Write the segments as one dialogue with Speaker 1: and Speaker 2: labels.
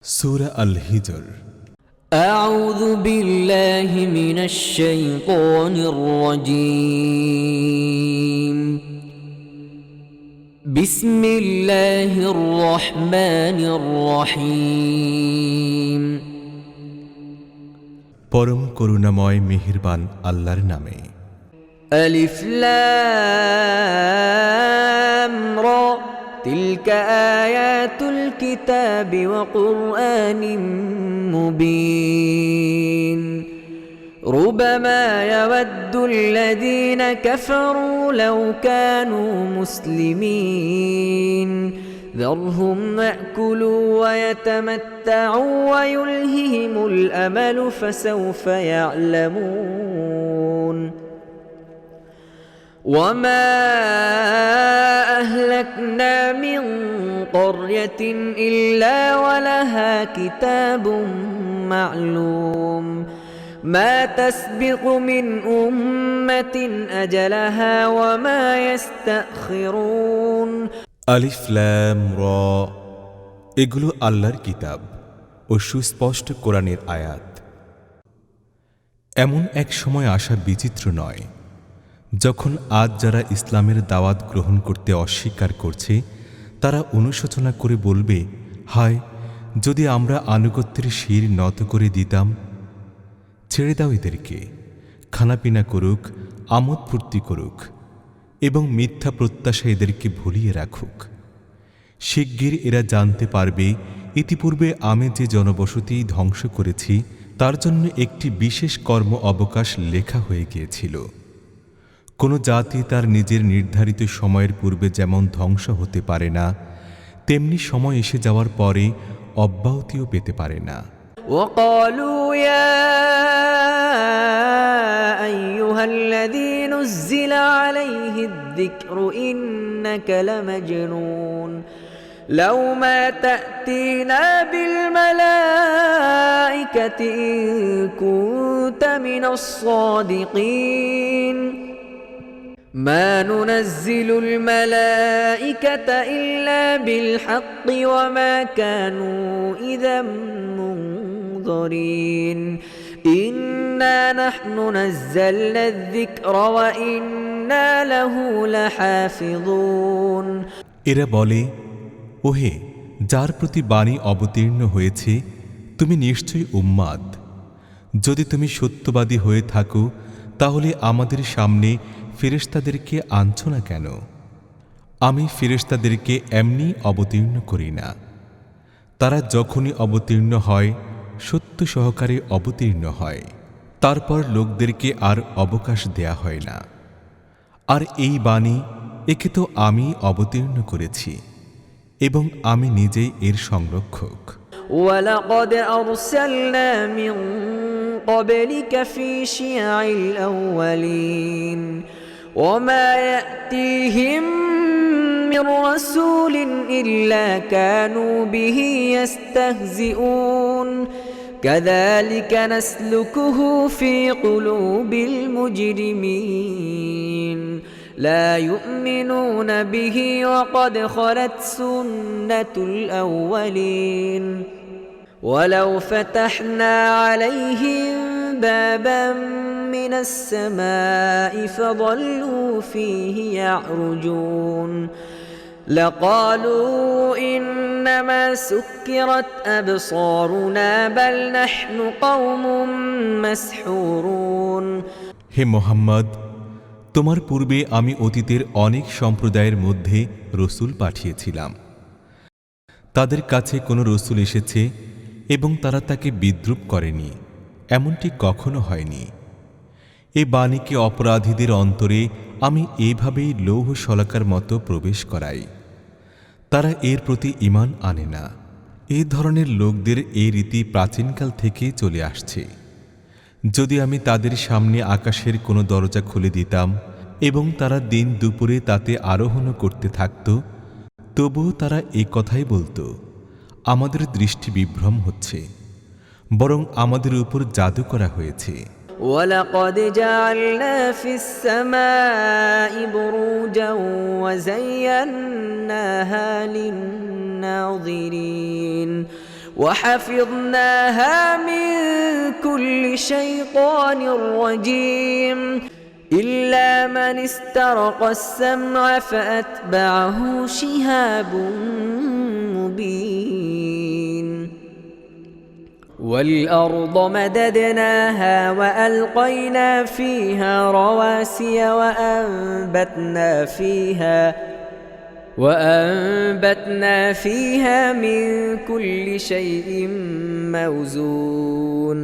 Speaker 1: সূরা আল হিজর।
Speaker 2: أعوذ بالله من الشيطان الرجيم بسم الله الرحمن الرحيم
Speaker 1: পরম করুণাময় মেহেরবান আল্লাহর নামে।
Speaker 2: ألف لام را تلك آيات الكتاب وقرآن مبين ربما يود الذين كفروا لو كانوا مسلمين ذرهم يأكلوا ويتمتعوا ويلههم الأمل فسوف يعلمون وما أهلكنا من قرية إلا ولها كتاب معلوم ما تسبق من أمة أجلها وما يستأخرون
Speaker 1: আলিফ লাম র, এগুলো আল্লাহর কিতাব ও সুস্পষ্ট কোরআনের আয়াত। এমন এক সময় আসা বিচিত্র নয় যখন আজ যারা ইসলামের দাওয়াত গ্রহণ করতে অস্বীকার করছে তারা অনুশোচনা করে বলবে, হায় যদি আমরা আনুগত্যের শির নত করে দিতাম। ছেড়ে দাও এদেরকে, খানাপিনা করুক, আমোদ ফুর্তি করুক এবং মিথ্যা প্রত্যাশা এদেরকে ভুলিয়ে রাখুক। শিগগির এরা জানতে পারবে ইতিপূর্বে আমি যে জনবসতি ধ্বংস করেছি তার জন্য একটি বিশেষ কর্ম অবকাশ লেখা হয়ে গিয়েছিল। কোনো জাতি তার নিজের নির্ধারিত সময়ের পূর্বে যেমন ধ্বংস হতে পারে না, তেমনি সময় এসে যাওয়ার পরে অব্যাহতিও পেতে পারে না।
Speaker 2: وقالوا يا أيها الذي نزل عليه الذكر إنك لمجنون لو ما تأتينا بالملائكة إن كنت من الصادقين ما ننزل الملائكة إلا بالحق وما كانوا إذا منظرين إنا نحن نزلنا الذكر وإنا له لحافظون
Speaker 1: এরা বলে, ওহে যার প্রতি বাণী অবতীর্ণ হয়েছে তুমি নিশ্চয়ই উম্মাদ। যদি তুমি সত্যবাদী হয়ে থাকো তাহলে আমাদের সামনে ফেরেশতাদেরকে আনছ না কেন? আমি ফেরেশতাদেরকে এমনি অবতীর্ণ করি না। তারা যখনই অবতীর্ণ হয় সত্য সহকারে অবতীর্ণ হয়, তারপর লোকদেরকে আর অবকাশ দেয়া হয় না। আর এই বাণী একে তো আমি অবতীর্ণ করেছি এবং আমি নিজেই এর সংরক্ষক।
Speaker 2: ولقد أرسلنا من قبلك في شيع الأولين وما يأتيهم من رسول إلا كانوا به يستهزئون كذلك نسلكه في قلوب المجرمين لا يؤمنون به وقد خلت سنة الأولين ولو فتحنا عليهم بابا من السماء فظلوا فيه يعرجون لقالوا إنما سكرت أبصارنا بل نحن قوم مسحورون
Speaker 1: হে মুহাম্মদ, তোমার পূর্বে আমি অতীতের অনেক সম্প্রদায়ের মধ্যে রসূল পাঠিয়েছিলাম। তাদের কাছে কোনো রসূল এসেছে এবং তারা তাকে বিদ্রূপ করেনি, এমনটি কখনো হয়নি। এ বাণীকে অপরাধীদের অন্তরে আমি এইভাবেই লৌহ শলাকার মতো প্রবেশ করাই। তারা এর প্রতি ঈমান আনে না। এ ধরনের লোকদের এই রীতি প্রাচীনকাল থেকেই চলে আসছে। যদি আমি তাদের সামনে আকাশের কোনো দরজা খুলে দিতাম এবং তারা দিন দুপুরে তাতে আরোহণ করতে থাকত, তবুও তারা এই কথাই বলতো, আমাদের দৃষ্টি বিভ্রম হচ্ছে, বরং আমাদের উপর জাদু করা হয়েছে।
Speaker 2: ولقد جعلنا في السماء بروجا وزيناها للناظرين وحفظناها من كل شيطان رجيم إلا من استرق السمع فأتبعه شهاب مبين والأرض مددناها وألقينا فيها رواسي وأنبتنا فيها من كل شيء موزون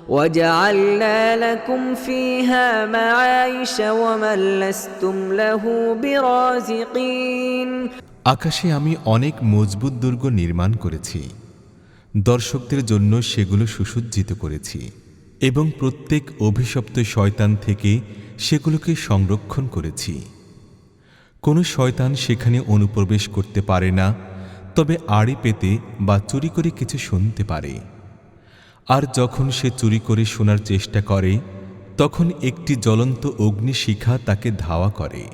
Speaker 2: وجعلنا لكم فيها معايش ومن لستم له برازقين
Speaker 1: আকাশে আমি অনেক মজবুত দুর্গ নির্মাণ করেছি, দর্শকদের জন্য সেগুলো সুসজ্জিত করেছি এবং প্রত্যেক অভিশপ্ত শয়তান থেকে সেগুলোকে সংরক্ষণ করেছি। কোনো শয়তান সেখানে অনুপ্রবেশ করতে পারে না, তবে আড়ি পেতে বা চুরি করে কিছু শুনতে পারে। আর যখন সে চুরি করে শোনার চেষ্টা করে, তখন একটি জ্বলন্ত অগ্নিশিখা তাকে ধাওয়া করে।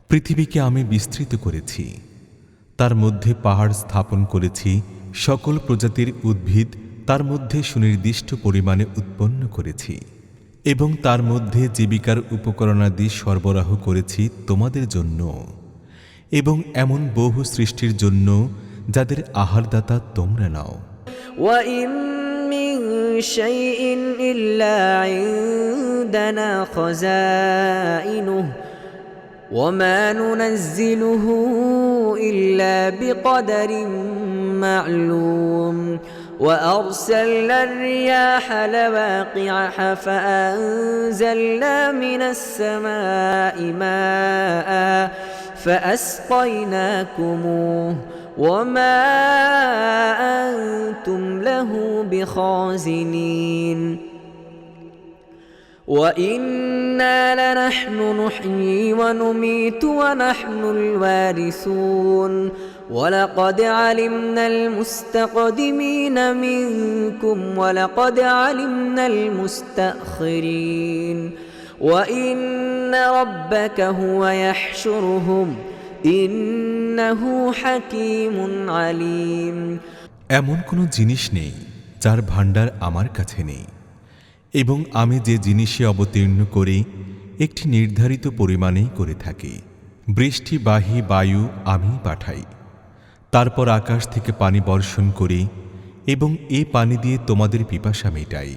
Speaker 1: পৃথিবীকে আমি বিস্তৃত করেছি, তার মধ্যে পাহাড় স্থাপন করেছি, সকল প্রজাতির উদ্ভিদ তার মধ্যে সুনির্দিষ্ট পরিমাণে উৎপন্ন করেছি এবং তার মধ্যে জীবিকার উপকরণাদি সরবরাহ করেছি তোমাদের জন্য এবং এমন বহু সৃষ্টির জন্য যাদের আহারদাতা তোমরা নাও।
Speaker 2: وَإِن مِّن شَيْءٍ إِلَّا عِندَنَا خَزَائِنُهُ وَمَا نُنَزِّلُهُ إِلَّا بِقَدَرٍ مَّعْلُومٍ وَأَرْسَلْنَا الرِّيَاحَ لَوَاقِعَ فَأَنزَلْنَا مِنَ السَّمَاءِ مَاءً فَأَسْقَيْنَاكُمُوهُ وَمَا أَنتُمْ لَهُ بِخَازِنِينَ وَإِنَّا لَنَحْنُ نُحْيِي وَنُمِيتُ وَنَحْنُ الْوَارِثُونَ وَلَقَدْ عَلِمْنَا الْمُسْتَقْدِمِينَ مِنكُمْ وَلَقَدْ عَلِمْنَا الْمُسْتَأْخِرِينَ وَإِنَّ رَبَّكَ هُوَ يَحْشُرُهُمْ إِنَّهُ حَكِيمٌ عَلِيمٌ
Speaker 1: এমন কোনো জিনিস নেই যার ভাণ্ডার আমার কাছে নেই, এবং আমি যে জিনিসে অবতীর্ণ করি একটি নির্ধারিত পরিমাণেই করে থাকি। বৃষ্টিবাহী বায়ু আমি পাঠাই, তারপর আকাশ থেকে পানি বর্ষণ করি এবং এই পানি দিয়ে তোমাদের পিপাসা মেটাই।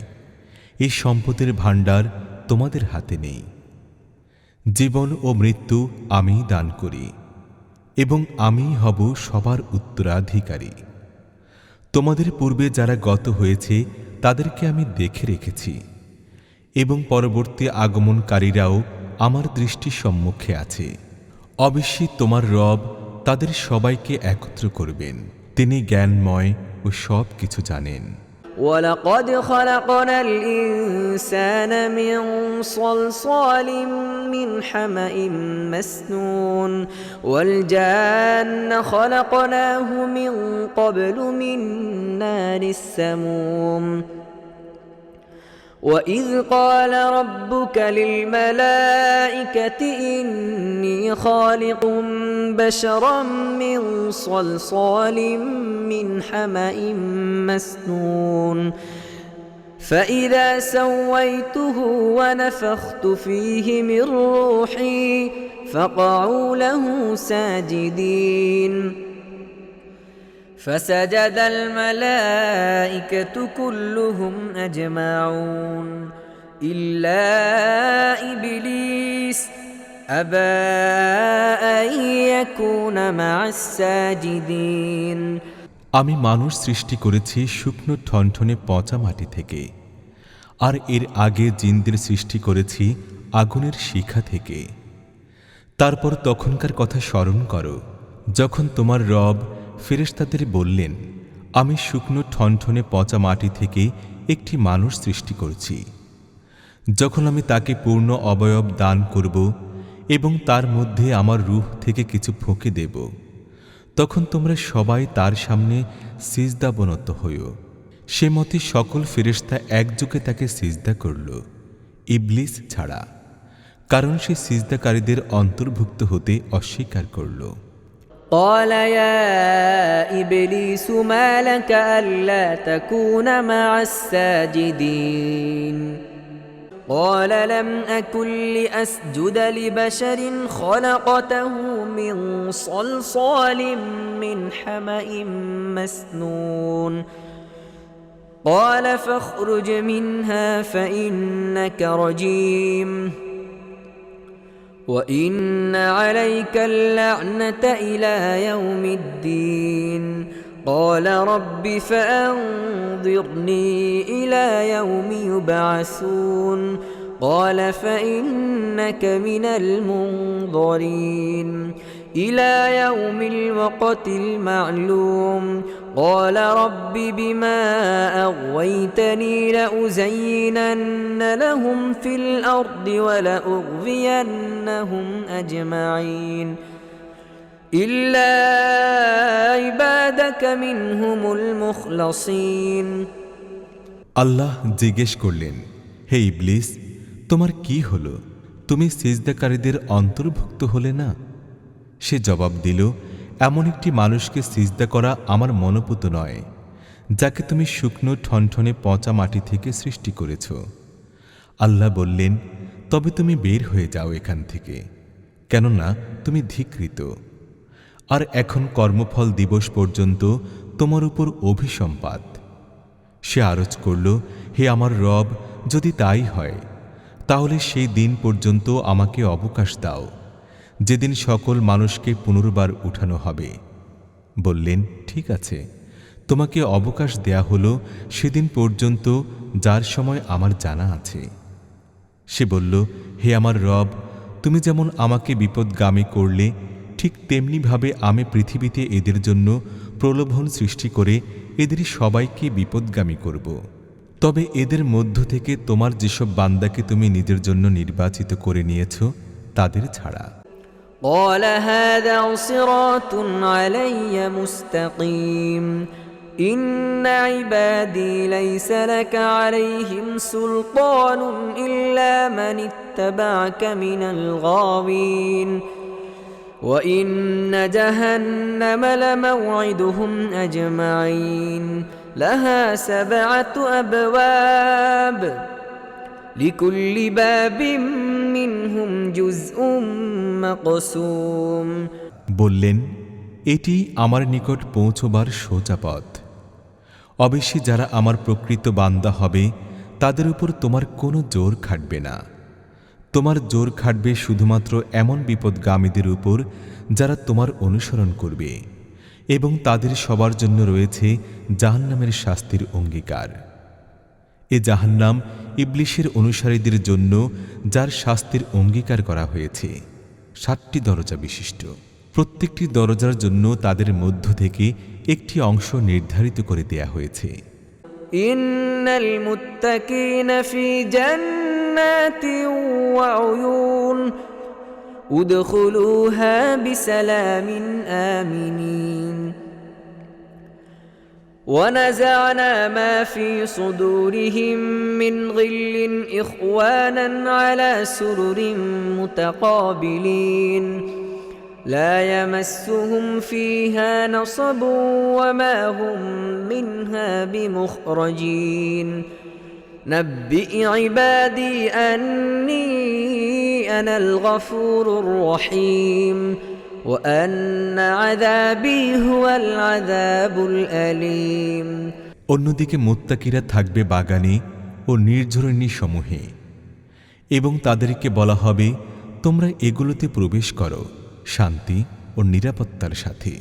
Speaker 1: এই সম্পদের ভাণ্ডার তোমাদের হাতে নেই। জীবন ও মৃত্যু আমিই দান করি এবং আমিই হব সবার উত্তরাধিকারী। তোমাদের পূর্বে যারা গত হয়েছে তাদেরকে আমি দেখে রেখেছি এবং পরবর্তী আগমনকারীরাও আমার দৃষ্টির সম্মুখে আছে। অবশ্যই তোমার রব তাদের সবাইকে একত্র করবেন, তিনি জ্ঞানময় ও সব কিছু জানেন।
Speaker 2: وَلَقَدْ خَلَقْنَا الْإِنسَانَ مِنْ صَلْصَالٍ مِّنْ حَمَإٍ مَّسْنُونٍ وَالْجَانَّ خَلَقْنَاهُ مِنْ قَبْلُ مِنْ نَارِ السَّمُومِ وَإِذْ قَالَ رَبُّكَ لِلْمَلَائِكَةِ إِنِّي خَالِقٌ بَشَرًا مِّن صَلْصَالٍ مِّنْ حَمَإٍ مَّسْنُونٍ فَإِذَا سَوَّيْتُهُ وَنَفَخْتُ فِيهِ مِنْ رُوحِي فَقَعُوا لَهُ سَاجِدِينَ فسجد الملائكة كلهم أجمعون إلا إبليس أبى أن يكون مع الساجدين
Speaker 1: আমি মানুষ সৃষ্টি করেছি শুকনো ঠনঠনে পচা মাটি থেকে, আর এর আগে জিনদের সৃষ্টি করেছি আগুনের শিখা থেকে। তারপর তখনকার কথা স্মরণ করো যখন তোমার রব ফেরেশতাদের বললেন, আমি শুকনো ঠনঠনে পচা মাটি থেকে একটি মানুষ সৃষ্টি করছি। যখন আমি তাকে পূর্ণ অবয়ব দান করব এবং তার মধ্যে আমার রূহ থেকে কিছু ফুঁকে দেব, তখন তোমরা সবাই তার সামনে সিজদাবনত হইও। সে মতে সকল ফেরেশতা একযোগে তাকে সিজদা করল, ইবলিস ছাড়া, কারণ সে সিজদাকারীদের অন্তর্ভুক্ত হতে অস্বীকার করল।
Speaker 2: قال يا إبليس ما لك ألا تكون مع الساجدين قال لم أكن لأسجد لبشر خلقته من صلصال من حمأ مسنون قال فاخرج منها فإنك رجيم وإن عليك اللعنة إلى يوم الدين قال رب فأنظرني إلى يوم يبعثون قال فإنك من المنظرين إلى يوم الوقت المعلوم قال رب بما أغويتني لأزينن لهم في الأرض ولأغوينهم أجمعين إلا عبادك منهم المخلصين
Speaker 1: আল্লাহ জিজ্ঞেস করলেন, হে ইবলিস, তোমার কি হলো? তুমি সিজদাকারীদের অন্তর্ভুক্ত হলে না? সে জবাব দিল, এমন একটি মানুষকে সিজদা করা আমার মনোপুত নয়, যাকে তুমি শুকনো ঠনঠনে পচা মাটি থেকে সৃষ্টি করেছ। আল্লাহ বললেন, তবে তুমি বের হয়ে যাও এখান থেকে, কেননা তুমি ধিক্কৃত। আর এখন কর্মফল দিবস পর্যন্ত তোমার উপর অভিসম্পাত। সে আরজ করল, হে আমার রব, যদি তাই হয় তাহলে সেই দিন পর্যন্ত আমাকে অবকাশ দাও, যেদিন সকল মানুষকে পুনর্বার উঠানো হবে। বললেন, ঠিক আছে, তোমাকে অবকাশ দেয়া হলো সেদিন পর্যন্ত যার সময় আমার জানা আছে। সে বলল, হে আমার রব, তুমি যেমন আমাকে বিপদগামী করলে, ঠিক তেমনিভাবে আমি পৃথিবীতে এদের জন্য প্রলোভন সৃষ্টি করে এদের সবাইকে বিপদগামী করব। তবে এদের মধ্য থেকে তোমার যেসব বান্দাকে তুমি নিজের জন্য নির্বাচিত করে নিয়েছ তাদের ছাড়া।
Speaker 2: قال هذا صراط علي مستقيم إن عبادي ليس لك عليهم سلطان إلا من اتبعك من الغاوين وإن جهنم لموعدهم أجمعين لها 7 أبواب لكل باب منهم جزء مقسوم
Speaker 1: বললেন, এটি আমার নিকট পৌঁছবার সোজা পথ। অবশ্যই যারা আমার প্রকৃত বান্দা হবে তাদের উপর তোমার কোনো জোর খাটবে না। তোমার জোর খাটবে শুধুমাত্র এমন বিপদগামীদের উপর যারা তোমার অনুসরণ করবে, এবং তাদের সবার জন্য রয়েছে জাহান্নামের শাস্তির অঙ্গীকার। এ জাহান্নাম ইবলিশের অনুসারীদের জন্য, যার শাস্তির অঙ্গীকার করা হয়েছে 7টি দরজা বিশিষ্ট। প্রত্যেকটি দরজার জন্য তাদের মধ্য থেকে একটি অংশ নির্ধারিত করে দেয়া হয়েছে।
Speaker 2: ইন্নাল মুত্তাকিনা ফি জান্নাতিন ওয়া উয়ুন উদখুলুহা বিসালামিন আমিনিন ونزعنا ما في صدورهم من غل إخوانا على سرر متقابلين لا يمسهم فيها نصب وما هم منها بمخرجين نبئ عبادي أني أنا الغفور الرحيم وأن عذابي هو العذاب الأليم
Speaker 1: অন্যদিকে মুত্তাকিরা থাকবে বাগানে ও নির্ঝরণী সমূহে, এবং তাদেরকে বলা হবে, তোমরা এগুলোতে প্রবেশ করো শান্তি ও নিরাপত্তার সাথে।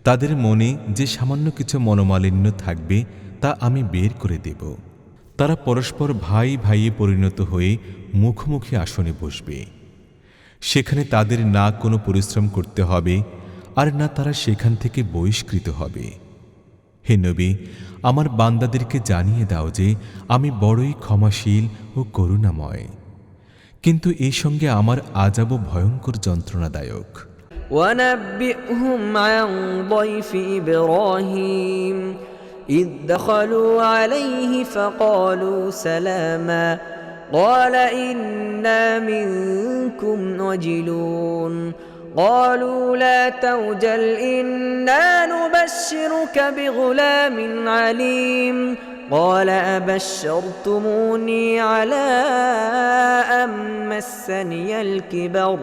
Speaker 1: তাদের মনে যে সামান্য কিছু মনোমালিন্য থাকবে তা আমি বের করে দেব। তারা পরস্পর ভাই ভাইয়ে পরিণত হয়ে মুখোমুখি আসনে বসবে। সেখানে তাদের না কোনো পরিশ্রম করতে হবে, আর না তারা সেখান থেকে বহিষ্কৃত হবে। হে নবী, আমার বান্দাদেরকে জানিয়ে দাও যে আমি বড়ই ক্ষমাশীল ও করুণাময়, কিন্তু এই সঙ্গে আমার আযাবও ভয়ঙ্কর যন্ত্রণাদায়ক।
Speaker 2: ونبئهم عن ضيف إبراهيم إذ دخلوا عليه فقالوا سلاما قال إنا منكم وجلون قالوا لا توجل إنا نبشرك بغلام عليم قال أبشرتموني على أن مسني الكبر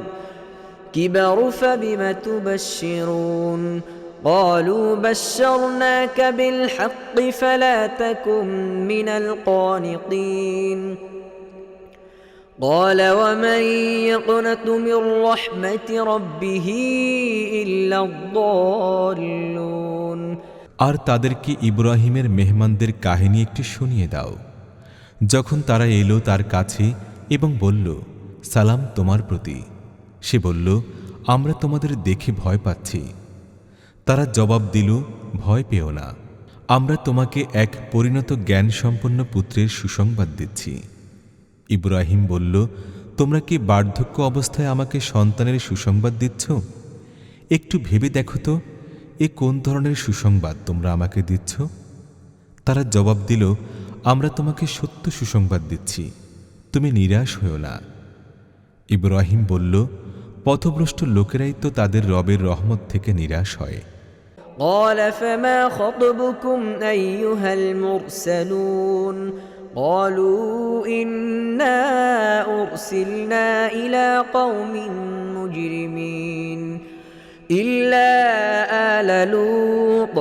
Speaker 2: فبم تبشرون قالوا بشرناك بالحق فلا تكن من القانطين قال ومن يقنط من رحمة ربه إلا الضالون
Speaker 1: আর তাদেরকে ইব্রাহিমের মেহমানদের কাহিনী একটু শুনিয়ে দাও, যখন তারা এলো তার কাছে এবং বলল, সালাম তোমার প্রতি। সে বলল, আমরা তোমাদের দেখে ভয় পাচ্ছি। তারা জবাব দিল, ভয় পেও না, আমরা তোমাকে এক পরিণত জ্ঞানসম্পন্ন পুত্রের সুসংবাদ দিচ্ছি। ইব্রাহিম বলল, তোমরা কি বার্ধক্য অবস্থায় আমাকে সন্তানের সুসংবাদ দিচ্ছ? একটু ভেবে দেখো তো, এ কোন ধরনের সুসংবাদ তোমরা আমাকে দিচ্ছ? তারা জবাব দিল, আমরা তোমাকে সত্য সুসংবাদ দিচ্ছি, তুমি নিরাশ হও না। ইব্রাহিম বলল, পথভ্রষ্ট লোকেরাই তো তাদের রবের রহমত থেকে নিরাশ হয়।
Speaker 2: قال فما خطبكم أيها المرسلون قالوا إنا أرسلنا إلى قوم مجرمين إلا آل لوط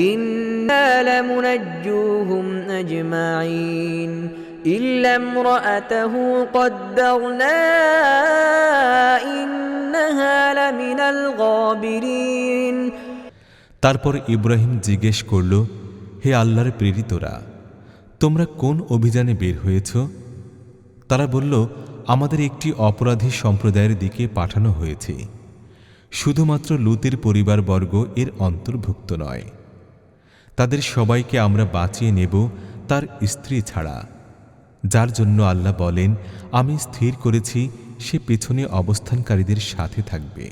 Speaker 2: إنا لمنجوهم أجمعين إلا امرأته قدرنا إنها لمن الغابرين
Speaker 1: তারপর ইব্রাহিম জিজ্ঞেস করল, হে আল্লাহর প্রেরিতরা, তোমরা কোন অভিযানে বের হয়েছ? তারা বলল, আমাদের একটি অপরাধী সম্প্রদায়ের দিকে পাঠানো হয়েছে, শুধুমাত্র লূতের পরিবারবর্গ এর অন্তর্ভুক্ত নয়। তাদের সবাইকে আমরা বাঁচিয়ে নেব, তার স্ত্রী ছাড়া, যার জন্য আল্লাহ বলেন, আমি স্থির করেছি সে পেছনে অবস্থানকারীদের সাথে থাকবে।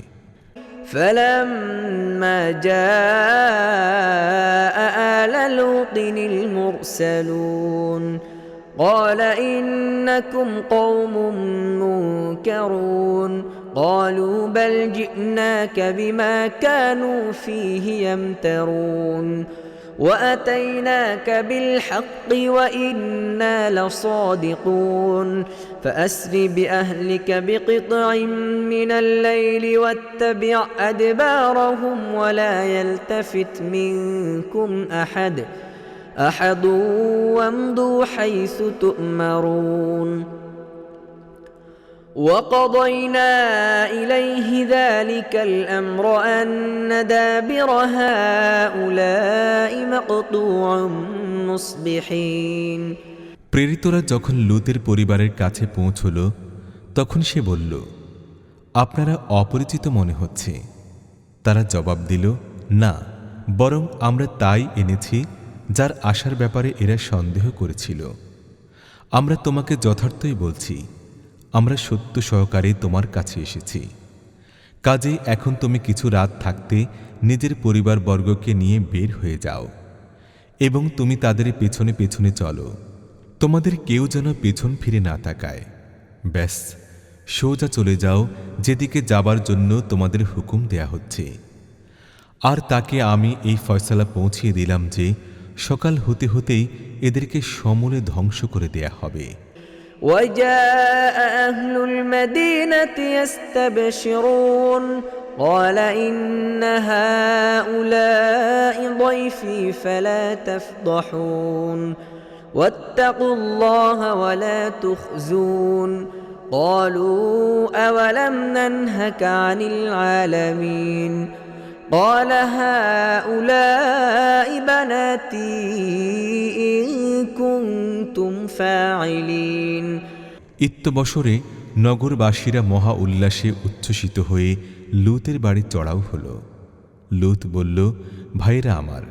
Speaker 2: فلما جاء آل لوط المرسلون قال إنكم قوم منكرون قالوا بل جئناك بما كانوا فيه يمترون وأتيناك بالحق وإنا لصادقون فأسر بأهلك بقطع من الليل واتبع أدبارهم ولا يلتفت منكم أحد وامضوا حيث تؤمرون وقضينا إليه ذلك الأمر أن دابر هؤلاء مقطوع مصبحين
Speaker 1: প্রেরিতরা যখন লূতের পরিবারের কাছে পৌঁছল, তখন সে বলল, আপনারা অপরিচিত মনে হচ্ছে। তারা জবাব দিল, না, বরং আমরা তাই এনেছি যার আসার ব্যাপারে এরা সন্দেহ করেছিল। আমরা তোমাকে যথার্থই বলছি, আমরা সত্য সহকারে তোমার কাছে এসেছি। কাজেই এখন তুমি কিছু রাত থাকতে নিজের পরিবারবর্গকে নিয়ে বের হয়ে যাও এবং তুমি তাদের পেছনে পেছনে চলো। তোমাদের কেউ যেন পেছন ফিরে না তাকায়। ব্যাস, সোজা চলে যাও যেদিকে যাবার জন্য তোমাদের হুকুম দেয়া হচ্ছে। আর তাকে আমি এই ফয়সালা পৌঁছিয়ে দিলাম যে সকাল হতে হতেই এদেরকে সমূলে ধ্বংস করে দেয়া হবে।
Speaker 2: وجاء أهل المدينة يستبشرون قال إن هؤلاء ضيفي فلا تفضحون واتقوا الله ولا تخزون قالوا أولم ننهك عن العالمين قال هؤلاء بناتي إن كنتم فاعلين
Speaker 1: ইত্যবসরে নগরবাসীরা মহা উল্লাসে উচ্ছ্বসিত হয়ে লূতের বাড়ি চড়াও হল। লূত বলল, ভাইরা আমার,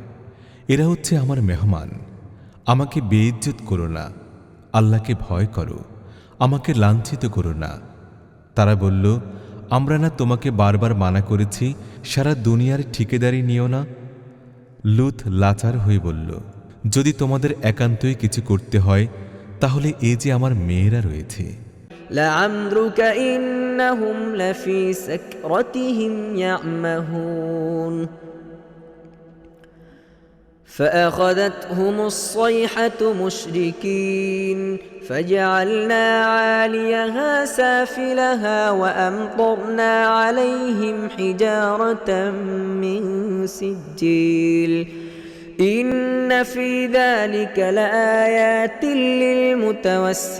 Speaker 1: এরা হচ্ছে আমার মেহমান, আমাকে বেইজ্জত করো না, আল্লাহকে ভয় করো, আমাকে লাঞ্ছিত করো না। তারা বলল, আমরা না তোমাকে বারবার মানা করেছি সারা দুনিয়ার ঠিকাদারি নিও না? লূত লাচার হয়ে বলল, যদি তোমাদের একান্তই কিছু করতে হয় তাহলে এই যে আমার মেয়েরা রয়েছে।
Speaker 2: لعمرك إن إنهم لفي سكرتهم يعمهون فأخذتهم الصيحة مشركين فجعلنا عاليها سافلها وأمطرنا عليهم حجارة من سجيل إن في ذلك لآيات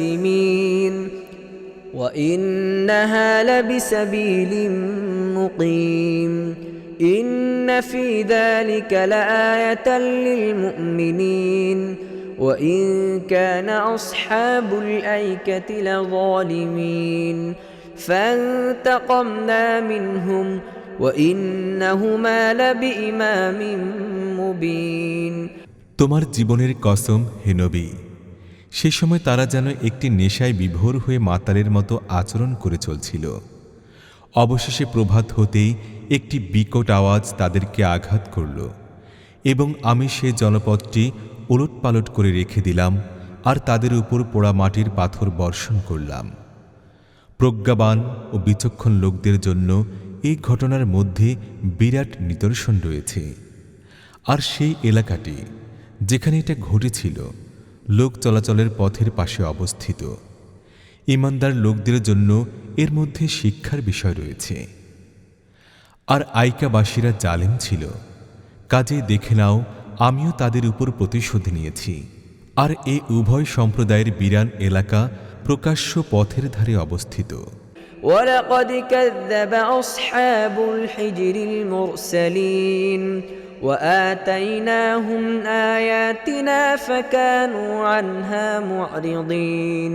Speaker 2: للمتوسمين وإنها لبسبيل مقيم إن في ذلك لآية للمؤمنين وإن كان أصحاب الأيكة لظالمين فانتقمنا منهم وإنهما لبإمام মুবিন।
Speaker 1: তোমার জীবনের কসম হে নবী, সে সময় তারা যেন একটি নেশায় বিভোর হয়ে মাতালের মতো আচরণ করে চলছিল। অবশেষে প্রভাত হতেই একটি বিকট আওয়াজ তাদেরকে আঘাত করল এবং আমি সে জনপদটি ওলটপালট করে রেখে দিলাম আর তাদের উপর পোড়া মাটির পাথর বর্ষণ করলাম। প্রজ্ঞাবান ও বিচক্ষণ লোকদের জন্য এই ঘটনার মধ্যে বিরাট নিদর্শন রয়েছে। আর সেই এলাকাটি যেখানে এটা ঘটেছিল লোক চলাচলের পথের পাশে অবস্থিত। ঈমানদার লোকদের জন্য এর মধ্যে শিক্ষার বিষয় রয়েছে। আর আইকাবাসীরা জালেম ছিল, কাজেই দেখে নাও আমিও তাদের উপর প্রতিশোধ নিয়েছি। আর এই উভয় সম্প্রদায়ের বিরান এলাকা প্রকাশ্য পথের ধারে অবস্থিত।
Speaker 2: ولقد كذب أصحاب الحجر المرسلين وآتيناهم آياتنا فكانوا عنها معرضين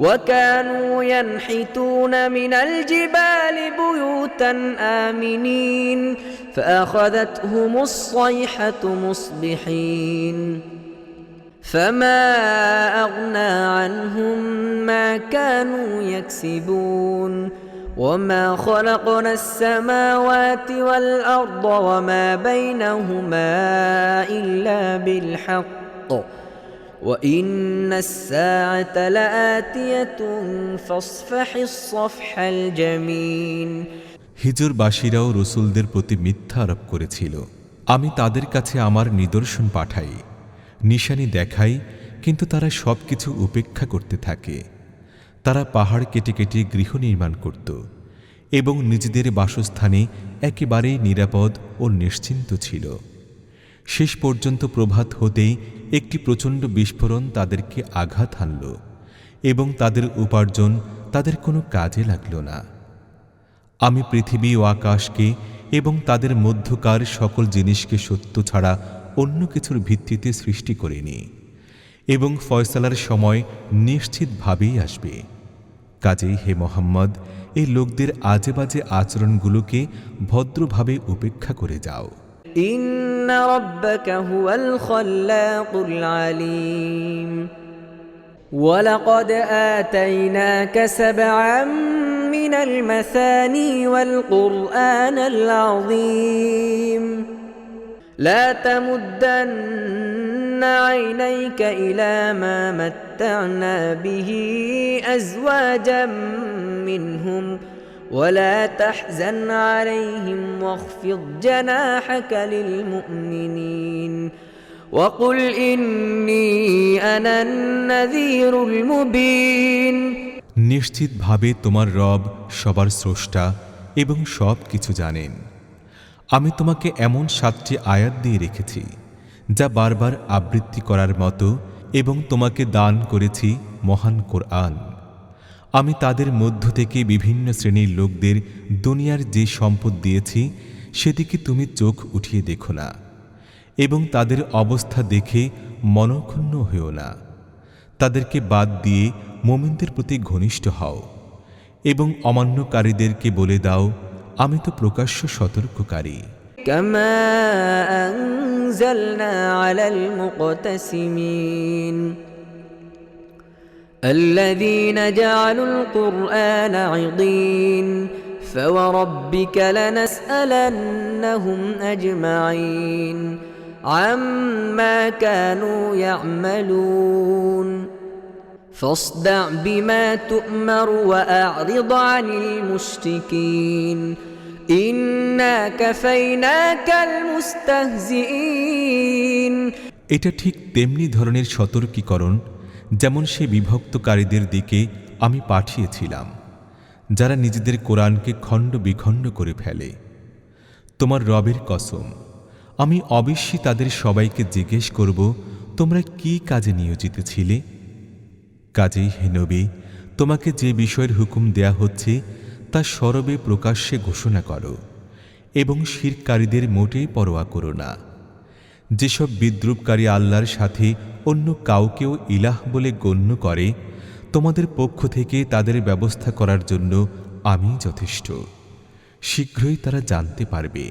Speaker 2: وكانوا ينحتون من الجبال بيوتا آمنين فأخذتهم الصيحة مصبحين فما أغنى عنهم ما كانوا يكسبون وما خلقنا السماوات والأرض وما بينهما إلا بالحق وإن الساعة لآتية فاصفح الصفح الجميل।
Speaker 1: হিজরবাসীরাও রসুলদের প্রতি মিথ্যা আরোপ করেছিল। আমি তাদের কাছে আমার নিদর্শন পাঠাই, নিশানি দেখাই, কিন্তু তারা সবকিছু উপেক্ষা করতে থাকে। তারা পাহাড় কেটে কেটে গৃহ নির্মাণ করত এবং নিজেদের বাসস্থানে একেবারেই নিরাপদ ও নিশ্চিন্ত ছিল। শেষ পর্যন্ত প্রভাত হতেই একটি প্রচণ্ড বিস্ফোরণ তাদেরকে আঘাত হানল এবং তাদের উপার্জন তাদের কোনো কাজে লাগল না। আমি পৃথিবী ও আকাশকে এবং তাদের মধ্যকার সকল জিনিসকে সত্য ছাড়া অন্য কিছুর ভিত্তিতে সৃষ্টি করিনি এবং ফয়সালার সময় নিশ্চিতভাবেই আসবে। কাজেই হে মোহাম্মদ, এই লোকদের আজে বাজে আচরণগুলোকে ভদ্রভাবে উপেক্ষা করে যাও।
Speaker 2: إن ربك هو الخلاق العليم ولقد آتيناك سبعا من المثاني والقرآن العظيم لا تمدن عينيك إلى ما متعنا به أزواجا منهم ولا تحزن عليهم واخفض جناحك للمؤمنين وقل إني أنا النذير المبين।
Speaker 1: নিশ্চিতভাবে তোমার রব সবার স্রষ্টা এবং সব কিছু জানেন। আমি তোমাকে এমন 7টি আয়াত দিয়ে রেখেছি যা বারবার আবৃত্তি করার মতো এবং তোমাকে দান করেছি মহান কোরআন। আমি তাদের মধ্য থেকে বিভিন্ন শ্রেণীর লোকদের দুনিয়ার যে সম্পদ দিয়েছি সেদিকে তুমি চোখ উঠিয়ে দেখো না এবং তাদের অবস্থা দেখে মনক্ষুণ্ণ হও না। তাদেরকে বাদ দিয়ে মুমিনদের প্রতি ঘনিষ্ঠ হও এবং অমান্যকারীদেরকে বলে দাও, আমি তো প্রকাশ্য সতর্ককারী।
Speaker 2: كما أنزلنا على المقتسمين الذين جعلوا القرآن عضين فوربك لنسألنهم أجمعين عما كانوا يعملون فاصدع بما تؤمر وأعرض عن المشركين إنا كفيناك المستهزئين
Speaker 1: এটা ঠিক তেমনি ধরনের সতর্কীকরণ যেমন সে বিভক্তকারীদের দিকে আমি পাঠিয়েছিলাম যারা নিজেদের কোরআনকে খণ্ড বিখণ্ড করে ফেলে। তোমার রবের কসম, আমি অবশ্যই তাদের সবাইকে জিজ্ঞেস করব, তোমরা কি কাজে নিয়োজিত ছিলে? কাজেই হে নবী, তোমাকে যে বিষয়ের হুকুম দেয়া হচ্ছে তা সরবে প্রকাশ্যে ঘোষণা করো এবং শিরকারীদের মোটেই পরোয়া করো না। যেসব বিদ্রূপকারী আল্লাহর সাথে অন্য কাউকেও ইলাহ বলে গণ্য করে, তোমাদের পক্ষ থেকে তাদের ব্যবস্থা করার জন্য আমি যথেষ্ট। শীঘ্রই তারা জানতে পারবে।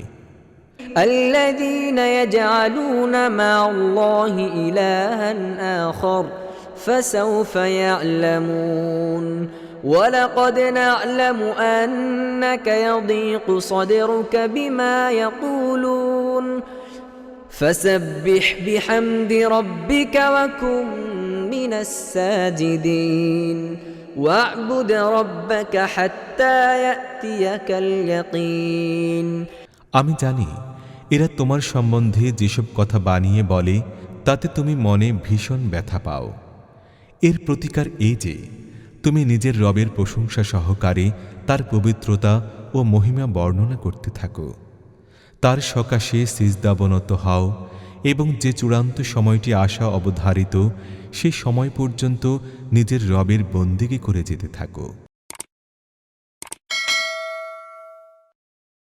Speaker 2: الذين يجعلون مع الله إلها آخر فسوف يعلمون ولقد نعلم أنك يضيق صدرك بما يقولون فسبح بحمد ربك وكن من الساجدين واعبد ربك حتى يأتيك اليقين
Speaker 1: আমি জানি এরা তোমার সম্বন্ধে যেসব কথা বানিয়ে বলে তাতে তুমি মনে ভীষণ ব্যথা পাও। এর প্রতিকার এই যে তুমি নিজের রবের প্রশংসা সহকারে তার পবিত্রতা ও মহিমা বর্ণনা করতে থাকো, তার সকাশে সিজদাবনত হও এবং যে চূড়ান্ত সময়টি আসা অবধারিত সে সময় পর্যন্ত নিজের রবের বন্দেগী করে যেতে থাকো।